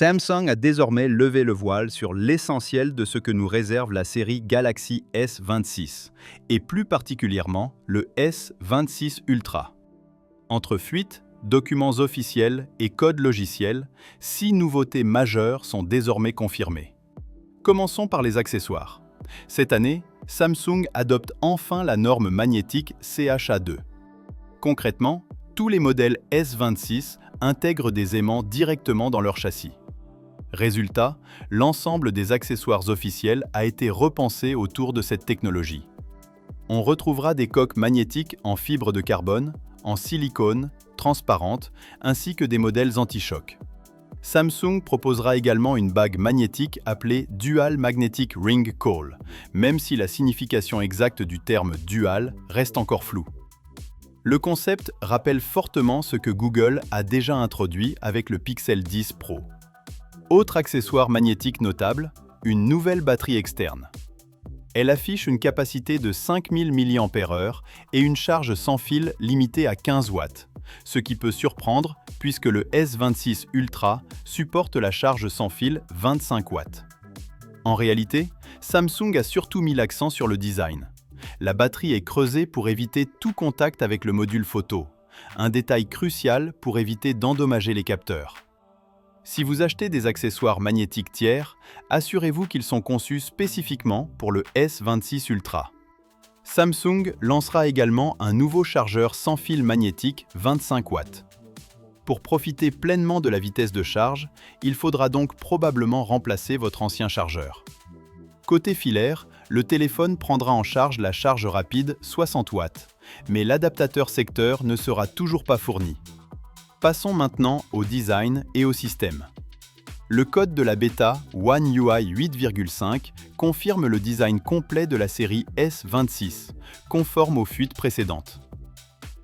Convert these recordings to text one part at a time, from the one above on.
Samsung a désormais levé le voile sur l'essentiel de ce que nous réserve la série Galaxy S26, et plus particulièrement le S26 Ultra. Entre fuites, documents officiels et codes logiciels, 6 nouveautés majeures sont désormais confirmées. Commençons par les accessoires. Cette année, Samsung adopte enfin la norme magnétique CHA2. Concrètement, tous les modèles S26 intègrent des aimants directement dans leur châssis. Résultat, l'ensemble des accessoires officiels a été repensé autour de cette technologie. On retrouvera des coques magnétiques en fibre de carbone, en silicone, transparentes, ainsi que des modèles anti-choc. Samsung proposera également une bague magnétique appelée Dual Magnetic Ring Call, même si la signification exacte du terme « dual » reste encore floue. Le concept rappelle fortement ce que Google a déjà introduit avec le Pixel 10 Pro. Autre accessoire magnétique notable, une nouvelle batterie externe. Elle affiche une capacité de 5000 mAh et une charge sans fil limitée à 15 watts, ce qui peut surprendre puisque le S26 Ultra supporte la charge sans fil 25 watts. En réalité, Samsung a surtout mis l'accent sur le design. La batterie est creusée pour éviter tout contact avec le module photo, un détail crucial pour éviter d'endommager les capteurs. Si vous achetez des accessoires magnétiques tiers, assurez-vous qu'ils sont conçus spécifiquement pour le S26 Ultra. Samsung lancera également un nouveau chargeur sans fil magnétique 25 watts. Pour profiter pleinement de la vitesse de charge, il faudra donc probablement remplacer votre ancien chargeur. Côté filaire, le téléphone prendra en charge la charge rapide 60 watts, mais l'adaptateur secteur ne sera toujours pas fourni. Passons maintenant au design et au système. Le code de la bêta One UI 8.5 confirme le design complet de la série S26, conforme aux fuites précédentes.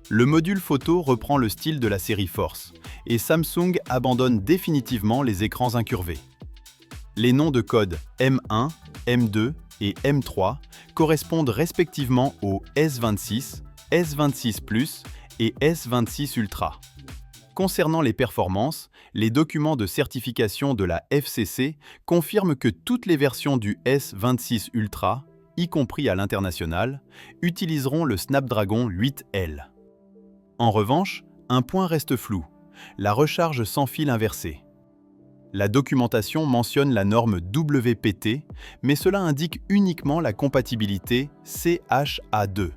Le module photo reprend le style de la série Force, et Samsung abandonne définitivement les écrans incurvés. Les noms de code M1, M2 et M3 correspondent respectivement au S26, S26 Plus et S26 Ultra. Concernant les performances, les documents de certification de la FCC confirment que toutes les versions du S26 Ultra, y compris à l'international, utiliseront le Snapdragon 8L. En revanche, un point reste flou, la recharge sans fil inversé. La documentation mentionne la norme WPT, mais cela indique uniquement la compatibilité CHA2.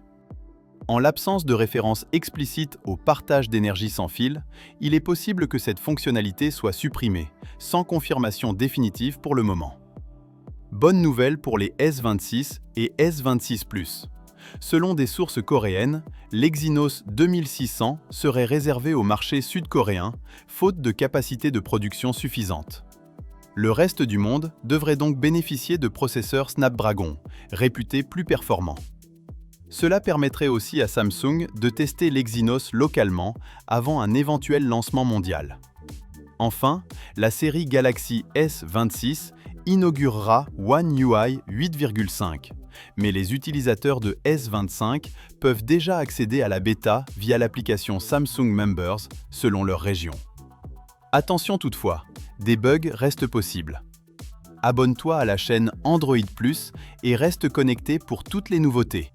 En l'absence de référence explicite au partage d'énergie sans fil, il est possible que cette fonctionnalité soit supprimée, sans confirmation définitive pour le moment. Bonne nouvelle pour les S26 et S26 Plus. Selon des sources coréennes, l'Exynos 2600 serait réservé au marché sud-coréen, faute de capacité de production suffisante. Le reste du monde devrait donc bénéficier de processeurs Snapdragon, réputés plus performants. Cela permettrait aussi à Samsung de tester l'Exynos localement avant un éventuel lancement mondial. Enfin, la série Galaxy S26 inaugurera One UI 8.5, mais les utilisateurs de S25 peuvent déjà accéder à la bêta via l'application Samsung Members selon leur région. Attention toutefois, des bugs restent possibles. Abonne-toi à la chaîne Android Plus et reste connecté pour toutes les nouveautés.